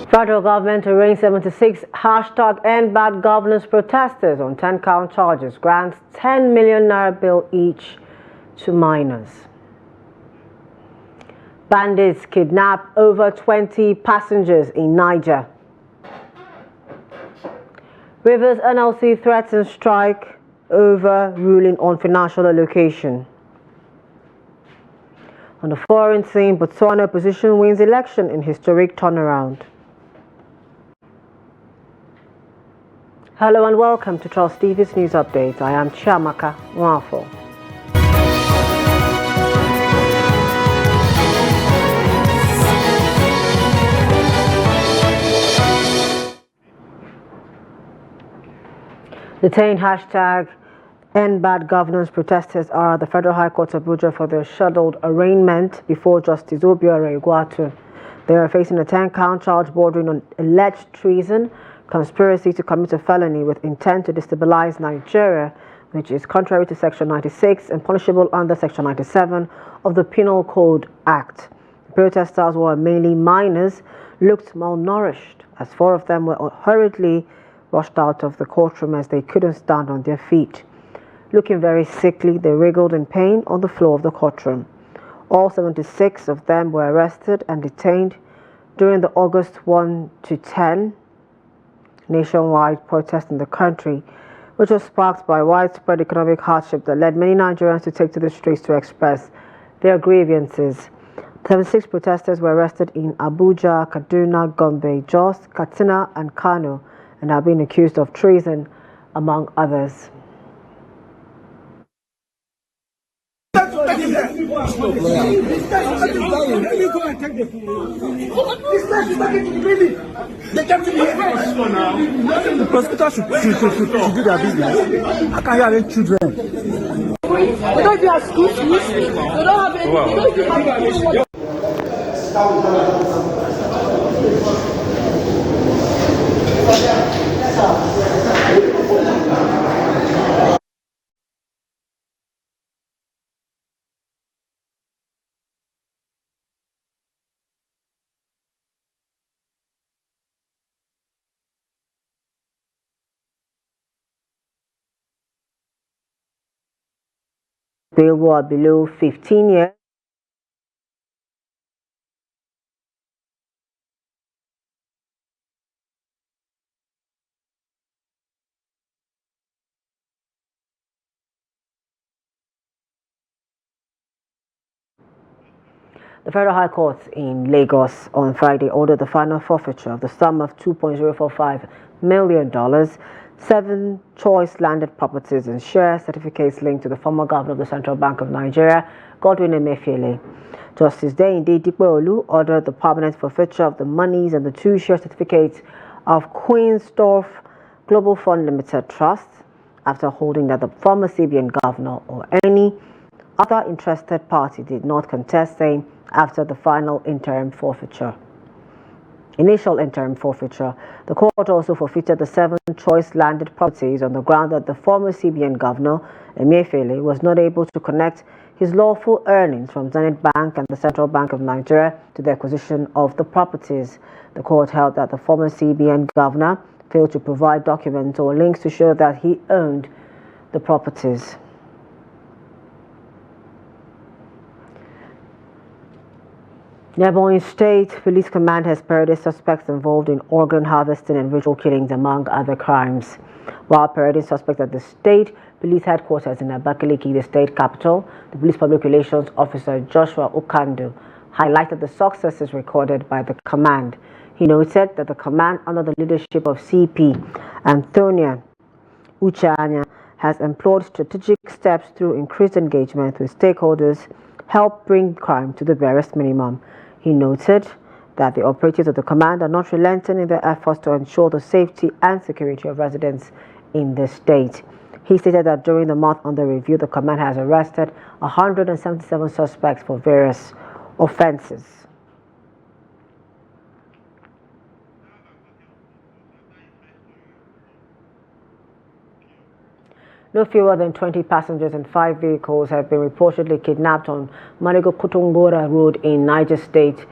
Federal government arraigned 76 #End Bad Governance protesters on 10-count charges, grants 10 million naira bill each to minors. Bandits kidnap over 20 passengers in Niger. Rivers NLC threatens strike over ruling on financial allocation. On the foreign scene, Botswana opposition wins election in historic turnaround. Hello and welcome to Charles Stevens News Update. I am Chiamaka Nwafo. Detained #End Bad Governance protesters are at the Federal High Court of Abuja for their scheduled arraignment before Justice Obiora Igwatu. They are facing a 10-count charge bordering on alleged treason, conspiracy to commit a felony with intent to destabilize Nigeria, which is contrary to Section 96 and punishable under Section 97 of the Penal Code Act. The protesters, who are mainly minors, looked malnourished, as 4 of them were hurriedly rushed out of the courtroom as they couldn't stand on their feet. Looking very sickly, they wriggled in pain on the floor of the courtroom. All 76 of them were arrested and detained during the August 1 to 10 nationwide protest in the country, which was sparked by widespread economic hardship that led many Nigerians to take to the streets to express their grievances. 76 protesters were arrested in Abuja, Kaduna, Gombe, Jos, Katsina, and Kano, and are being accused of treason, among others. The prosecutor should do their business. How can you arrange children? We don't do our school fees. We don't have any. We don't do They were below 15 years. The Federal High Court in Lagos on Friday ordered the final forfeiture of the sum of $2.045 million, 7 choice landed properties and share certificates linked to the former governor of the Central Bank of Nigeria, Godwin Emefiele. Justice Deyinde Dipeolu ordered the permanent forfeiture of the monies and the 2 share certificates of Queensdorf Global Fund Limited Trust, after holding that the former CBN governor or any other interested party did not contest same after the final initial interim forfeiture. The court also forfeited the 7 choice landed properties on the ground that the former CBN governor, Emefiele, was not able to connect his lawful earnings from Zenith Bank and the Central Bank of Nigeria to the acquisition of the properties. The court held that the former CBN governor failed to provide documents or links to show that he owned the properties. Ebonyi State Police Command has paraded suspects involved in organ harvesting and ritual killings, among other crimes. While parading suspects at the state police headquarters in Abakaliki, the state capital, the police public relations officer Joshua Okandu highlighted the successes recorded by the command. He noted that the command, under the leadership of CP Antonia Uchanya, has employed strategic steps through increased engagement with stakeholders, help bring crime to the barest minimum. He noted that the operatives of the command are not relenting in their efforts to ensure the safety and security of residents in the state. He stated that during the month under review, the command has arrested 177 suspects for various offenses. No fewer than 20 passengers and 5 vehicles have been reportedly kidnapped on Marigo Kutungora Road in Niger State.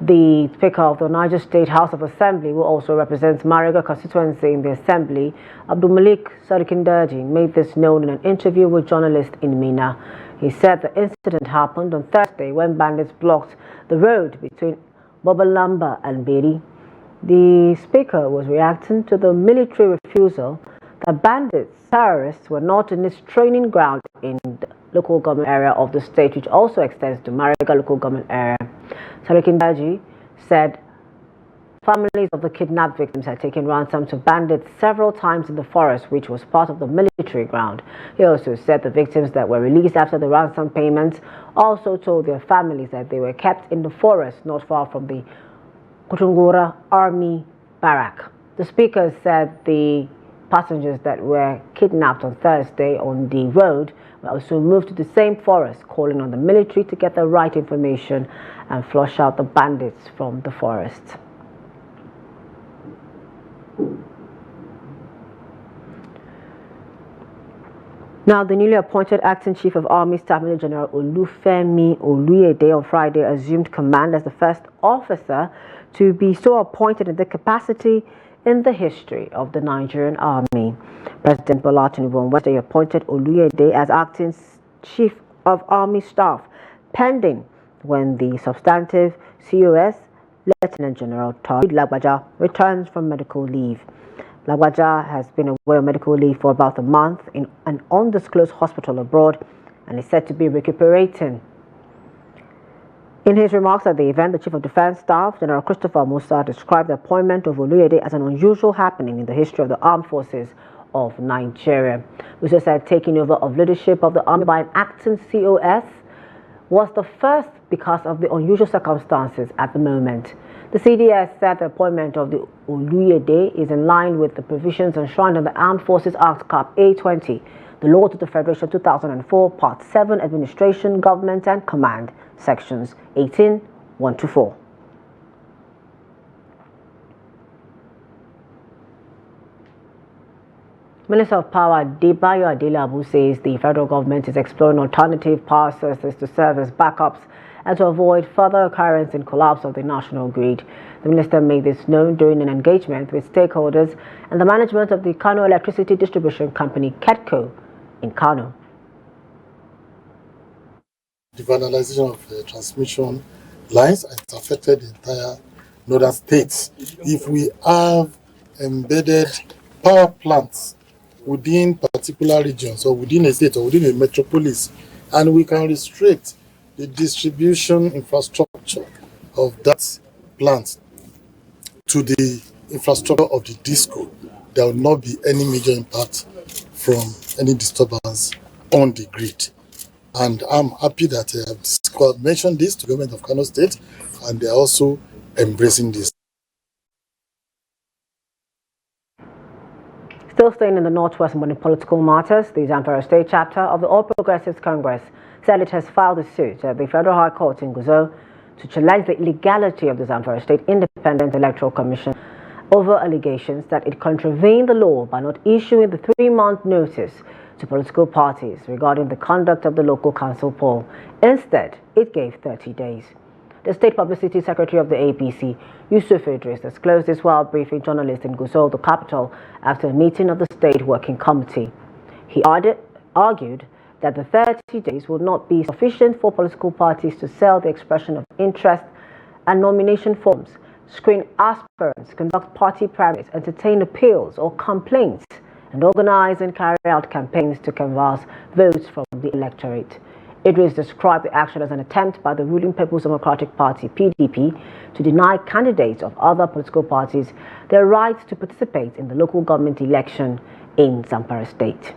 The Speaker of the Niger State House of Assembly, who also represents Mariga constituency in the Assembly, Abdulmalik Sadikindaji, made this known in an interview with journalists in Mina. He said the incident happened on Thursday when bandits blocked the road between Bobalamba and Beri. The Speaker was reacting to the military refusal that bandits, terrorists, were not in its training ground in the local government area of the state, which also extends to Mariga local government area. Sadikindaji said families of the kidnapped victims had taken ransom to bandits several times in the forest, which was part of the military ground. He also said the victims that were released after the ransom payments also told their families that they were kept in the forest not far from the Kutungura Army barrack. The Speaker said the passengers that were kidnapped on Thursday on the road were also moved to the same forest, calling on the military to get the right information and flush out the bandits from the forest. Now, the newly appointed Acting Chief of Army Staff Major General Olufemi Oluyede on Friday assumed command as the first officer to be so appointed in the capacity in the history of the Nigerian Army. President Bola Tinubu on Wednesday appointed Oluyede as Acting Chief of Army Staff, pending when the substantive COS, Lieutenant General Tarid Lagbaja, returns from medical leave. Lagbaja has been away on medical leave for about a month in an undisclosed hospital abroad and is said to be recuperating. In his remarks at the event, the Chief of Defense Staff, General Christopher Musa, described the appointment of Oluyede as an unusual happening in the history of the armed forces of Nigeria. Musa said taking over of leadership of the army by an acting COS was the first because of the unusual circumstances at the moment. The CDS said the appointment of the Oluyede is in line with the provisions enshrined in the Armed Forces Act Cap A20, the Laws of the Federation 2004, Part 7, Administration, Government and Command, Sections 18-1-4. Minister of Power Debayo Adelabu says the federal government is exploring alternative power sources to serve as backups and to avoid further occurrence in collapse of the national grid. The minister made this known during an engagement with stakeholders and the management of the Kano Electricity Distribution Company, KEDCO, in Kano. The vandalization of transmission lines has affected the entire northern states. If we have embedded power plants within particular regions or within a state or within a metropolis, and we can restrict the distribution infrastructure of that plant to the infrastructure of the disco, there will not be any major impact from any disturbance on the grid. And I'm happy that I've mentioned this to the government of Kano State, and they are also embracing this. Still staying in the Northwest on political matters, the Zamfara State chapter of the All Progressives Congress said it has filed a suit at the Federal High Court in Gusau to challenge the illegality of the Zamfara State Independent Electoral Commission over allegations that it contravened the law by not issuing the 3-month notice to political parties regarding the conduct of the local council poll. Instead, it gave 30 days. The State Publicity Secretary of the APC, Yusuf Idris, disclosed this while briefing journalists in Gusau, the capital, after a meeting of the State Working Committee. He argued that the 30 days would not be sufficient for political parties to sell the expression of interest and nomination forms, screen aspirants, conduct party primaries, entertain appeals or complaints, and organize and carry out campaigns to canvass votes from the electorate. Idris described the action as an attempt by the ruling People's Democratic Party, PDP, to deny candidates of other political parties their right to participate in the local government election in Zamfara State.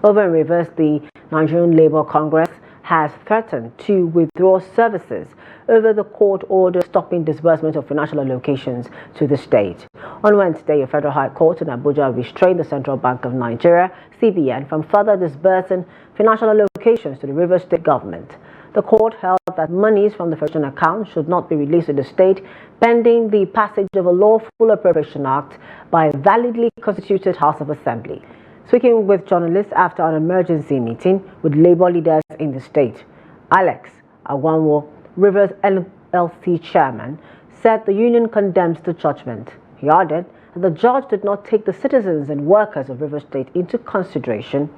Over in reverse, the Nigerian Labour Congress has threatened to withdraw services over the court order stopping disbursement of financial allocations to the state. On Wednesday, a federal high court in Abuja restrained the Central Bank of Nigeria, CBN, from further disbursing financial allocations to the Rivers State government. The court held that monies from the Federation account should not be released to the state pending the passage of a Lawful Appropriation Act by a validly constituted House of Assembly. Speaking with journalists after an emergency meeting with labor leaders in the state, Alex Agwanwo, Rivers LLC chairman, said the union condemns the judgment. He added that the judge did not take the citizens and workers of Rivers State into consideration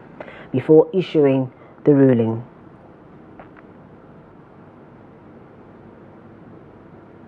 before issuing the ruling.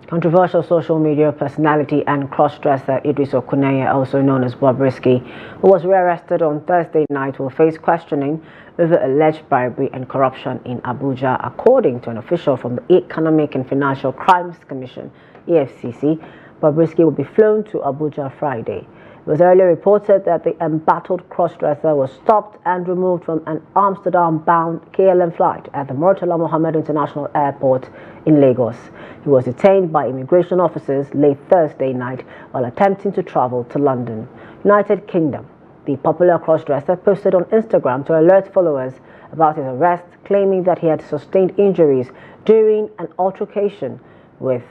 Controversial social media personality and cross-dresser Idris Okuneye, also known as Bobrisky, who was rearrested on Thursday night, will face questioning over alleged bribery and corruption in Abuja, according to an official from the Economic and Financial Crimes Commission, EFCC. Bobrisky will be flown to Abuja Friday. It was earlier reported that the embattled cross-dresser was stopped and removed from an Amsterdam-bound KLM flight at the Murtala Mohammed International Airport in Lagos. He was detained by immigration officers late Thursday night while attempting to travel to London, United Kingdom. The popular cross-dresser posted on Instagram to alert followers about his arrest, claiming that he had sustained injuries during an altercation with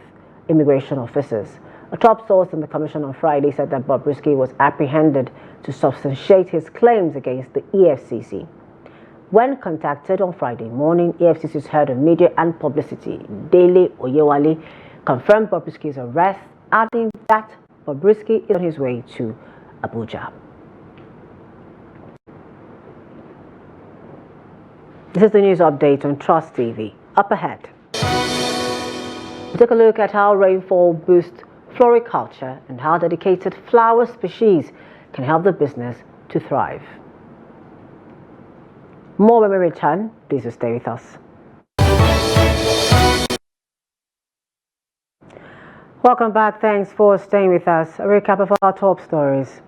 immigration officers. A top source in the commission on Friday said that Bobrisky was apprehended to substantiate his claims against the EFCC. When contacted on Friday morning, EFCC's head of media and publicity, Dele Oyewale, confirmed Bobrisky's arrest, adding that Bobrisky is on his way to Abuja. This is the news update on Trust TV. Up ahead, we'll take a look at how rainfall boosts floriculture and how dedicated flower species can help the business to thrive. More when we return. Please stay with us. Welcome back. Thanks for staying with us. A recap of our top stories.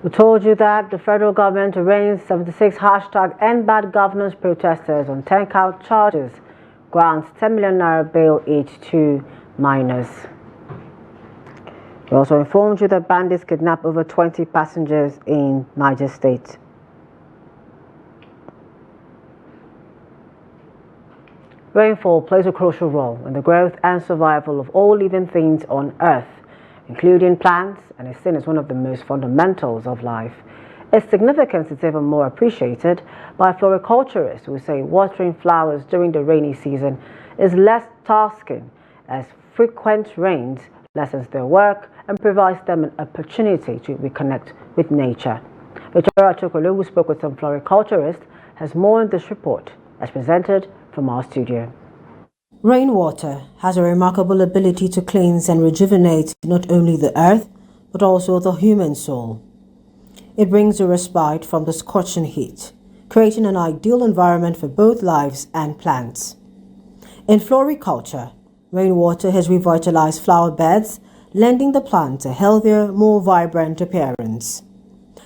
We told you that the federal government arraigned 76 #EndBadGovernance protesters on 10-count charges, grants 10 million naira bail each to minors. We also informed you that bandits kidnapped over 20 passengers in Niger State. Rainfall plays a crucial role in the growth and survival of all living things on Earth, including plants, and is seen as one of the most fundamentals of life. Its significance is even more appreciated by floriculturists who say watering flowers during the rainy season is less tasking, as frequent rains lessens their work and provides them an opportunity to reconnect with nature. Victoria Chokolo, who spoke with some floriculturists, has more in this report, as presented from our studio. Rainwater has a remarkable ability to cleanse and rejuvenate not only the earth, but also the human soul. It brings a respite from the scorching heat, creating an ideal environment for both lives and plants. In floriculture, rainwater has revitalized flower beds, lending the plant a healthier, more vibrant appearance.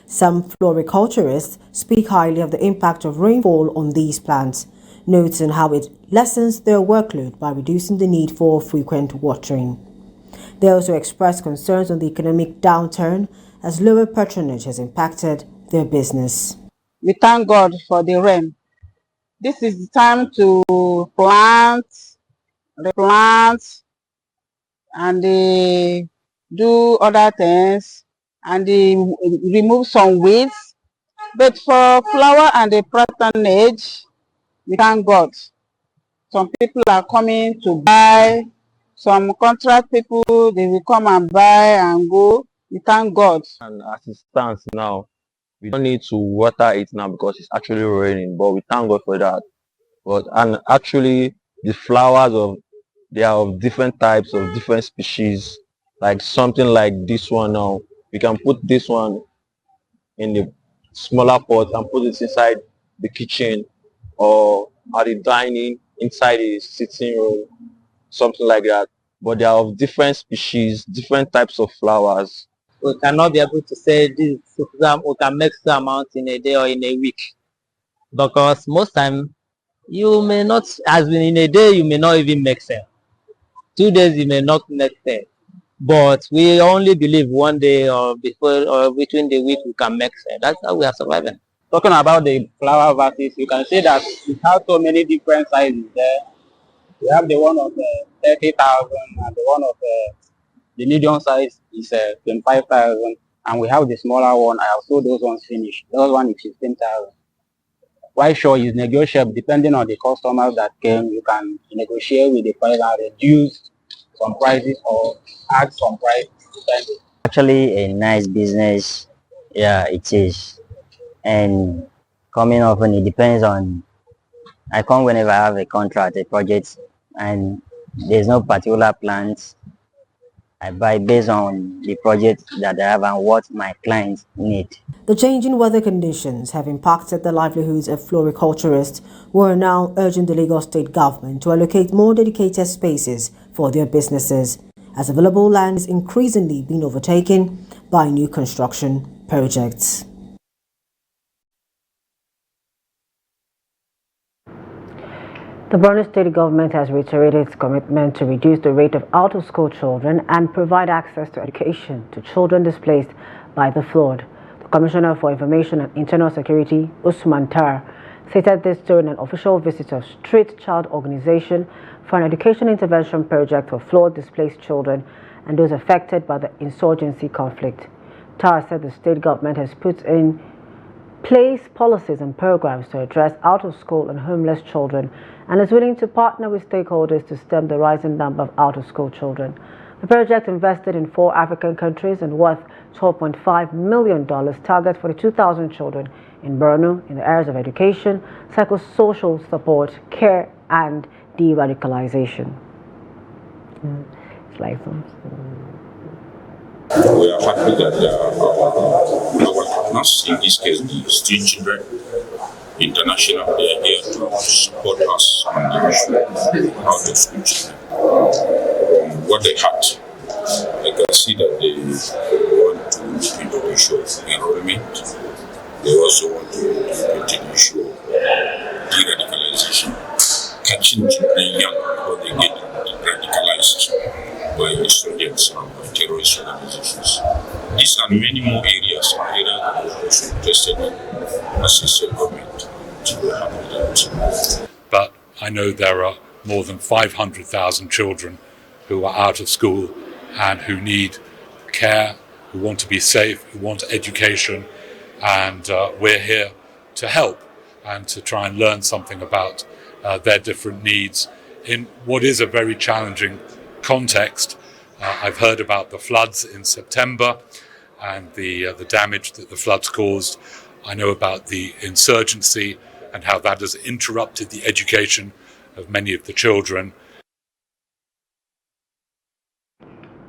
Some floriculturists speak highly of the impact of rainfall on these plants, noting how it lessens their workload by reducing the need for frequent watering. They also express concerns on the economic downturn, as lower patronage has impacted their business. We thank God for the rain. This is the time to plant, replant, and do other things, and remove some weeds. But for flower and the patronage, we thank God. Some people are coming to buy. Some contract people, they will come and buy and go. We thank God. And as it stands now, we don't need to water it now because it's actually raining, but we thank God for that. And actually the flowers they are of different types, of different species, like something like this one now. We can put this one in the smaller pot and put it inside the kitchen or at the dining, inside the sitting room, something like that. But they are of different species, different types of flowers. We cannot be able to say this we can make some amount in a day or in a week, because most time you may not, as in a day you may not even make sale, 2 days you may not make sale, but we only believe one day or before or between the week we can make sale. That's how we are surviving. Talking about the flower vases, you can see that we have so many different sizes there. We have the one of 30,000 and the one of the medium size is 25,000, and we have the smaller one. I have sold those ones finished. Those one is 15,000. Why sure is negotiable depending on the customers that came. You can negotiate with the price and reduce some prices or add some price depending. Actually a nice business, yeah, it is. And coming often, it depends on, I come whenever I have a contract, a project, and there's no particular plans. I buy based on the project that I have and what my clients need. The changing weather conditions have impacted the livelihoods of floriculturists, who are now urging the Lagos state government to allocate more dedicated spaces for their businesses, as available land is increasingly being overtaken by new construction projects. The Borno state government has reiterated its commitment to reduce the rate of out-of-school children and provide access to education to children displaced by the flood. The Commissioner for Information and Internal Security, Usman Tar, stated this during an official visit of Street Child Organization for an education intervention project for flood-displaced children and those affected by the insurgency conflict. Tar said the state government has put in place policies and programs to address out-of-school and homeless children and is willing to partner with stakeholders to stem the rising number of out-of-school children. The project, invested in 4 African countries and worth $12.5 million, targets 42,000 children in Borno in the areas of education, psychosocial support, care, and de-radicalization. It's like some. We are happy that our partners, in this case the Street Children International, they are here to support us on the issue of out-of-school children. What they had, I can see that they want to look into the issue of enrollment. They also want to look into the issue of de-radicalization, catching children young before they get radicalized by insurgents and by terrorist organizations. These and many more areas that we are also interested in as a state government. But I know there are more than 500,000 children who are out of school and who need care, who want to be safe, who want education, and we're here to help and to try and learn something about their different needs in what is a very challenging context. I've heard about the floods in September and the damage that the floods caused. I know about the insurgency and how that has interrupted the education of many of the children.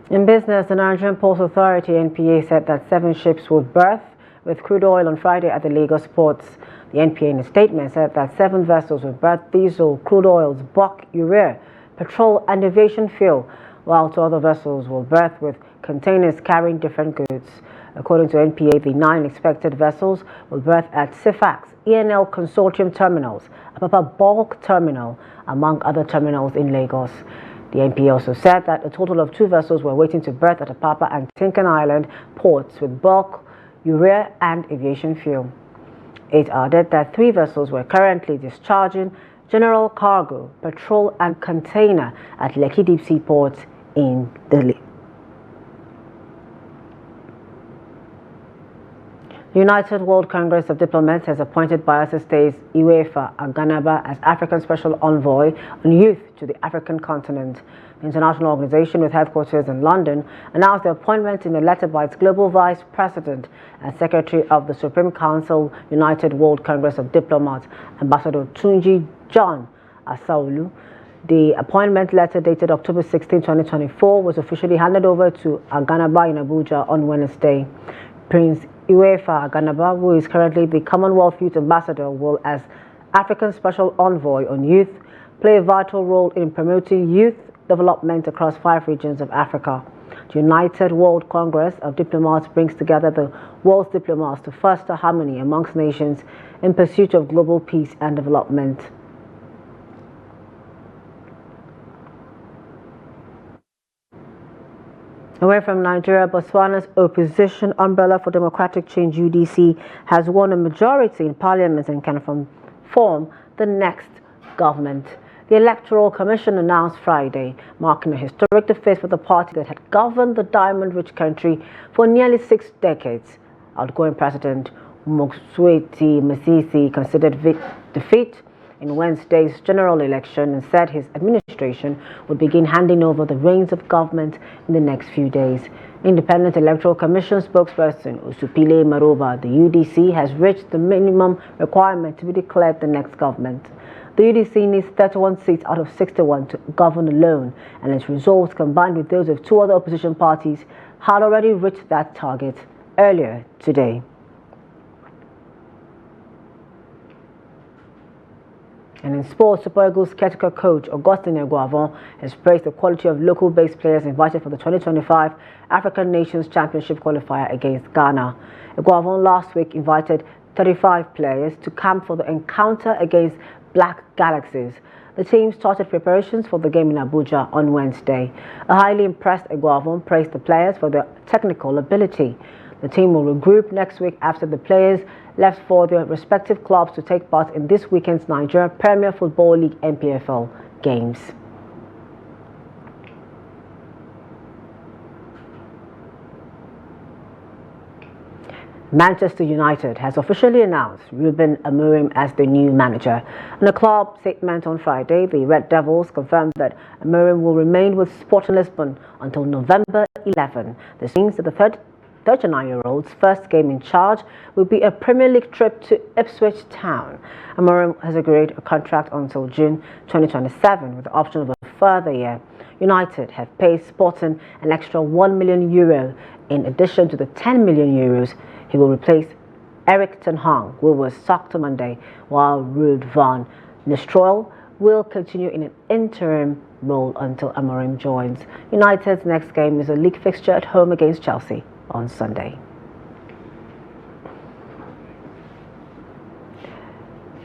In business, the Nigerian Ports Authority (NPA) said that 7 ships would berth with crude oil on Friday at the Lagos ports. The NPA in a statement said that 7 vessels would berth diesel, crude oils, bulk, urea, petrol and aviation fuel, while 2 other vessels will berth with containers carrying different goods. According to NPA, the 9 expected vessels will berth at CIFAX, ENL Consortium Terminals, Apapa Bulk Terminal, among other terminals in Lagos. The NPA also said that a total of 2 vessels were waiting to berth at Apapa and Tinkan Island ports with bulk, urea and aviation fuel. It added that 3 vessels were currently discharging general cargo, petrol and container at Lekki Deep Sea Port in Delhi. The United World Congress of Diplomats has appointed Bayelsa State's Iwefa Aganaba as African Special Envoy on Youth to the African continent. The international organization, with headquarters in London, announced the appointment in a letter by its Global Vice President and Secretary of the Supreme Council, United World Congress of Diplomats, Ambassador Tunji John Asaolu. The appointment letter, dated October 16, 2024, was officially handed over to Aganaba in Abuja on Wednesday. Prince Iwefa Aganaba, who is currently the Commonwealth Youth Ambassador, will, as African Special Envoy on Youth, play a vital role in promoting youth development across 5 regions of Africa. The United World Congress of Diplomats brings together the world's diplomats to foster harmony amongst nations in pursuit of global peace and development. Away from Nigeria, Botswana's opposition Umbrella for Democratic Change (UDC) has won a majority in parliament and can form the next government. The Electoral Commission announced Friday, marking a historic defeat for the party that had governed the diamond-rich country for nearly 6 decades. Outgoing President Moksweti Masisi considered defeat in Wednesday's general election and said his administration would begin handing over the reins of government in the next few days. Independent Electoral Commission spokesperson Usupile Maroba, the UDC has reached the minimum requirement to be declared the next government. The UDC needs 31 seats out of 61 to govern alone, and its results, combined with those of two other opposition parties, had already reached that target earlier today. And in sports, Super Eagles caretaker coach Augustin Eguavon has praised the quality of local-based players invited for the 2025 African Nations Championship qualifier against Ghana. Eguavon last week invited 35 players to camp for the encounter against Black Galaxies. The team started preparations for the game in Abuja on Wednesday. A highly impressed Eguavon praised the players for their technical ability. The team will regroup next week after the players left for their respective clubs to take part in this weekend's Nigeria Premier Football League (NPFL) games. Manchester United has officially announced Ruben Amorim as the new manager. In a club statement on Friday, the Red Devils confirmed that Amorim will remain with Sporting Lisbon until November 11. This means that the 39-year-old's first game in charge will be a Premier League trip to Ipswich Town. Amorim has agreed a contract until June 2027 with the option of a further year. United have paid Sporting an extra €1 million in addition to the €10 million he will replace Erik ten Hag, who was sacked on Monday, while Ruud van Nistelrooy will continue in an interim role until Amorim joins. United's next game is a league fixture at home against Chelsea on Sunday.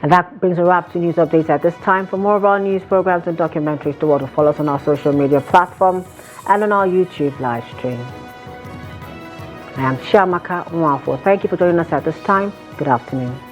And that brings a wrap to news updates at this time. For more of our news programs and documentaries, do want to follow us on our social media platforms and on our YouTube live stream. I am Chiamaka Nwafo. Thank you for joining us at this time. Good afternoon.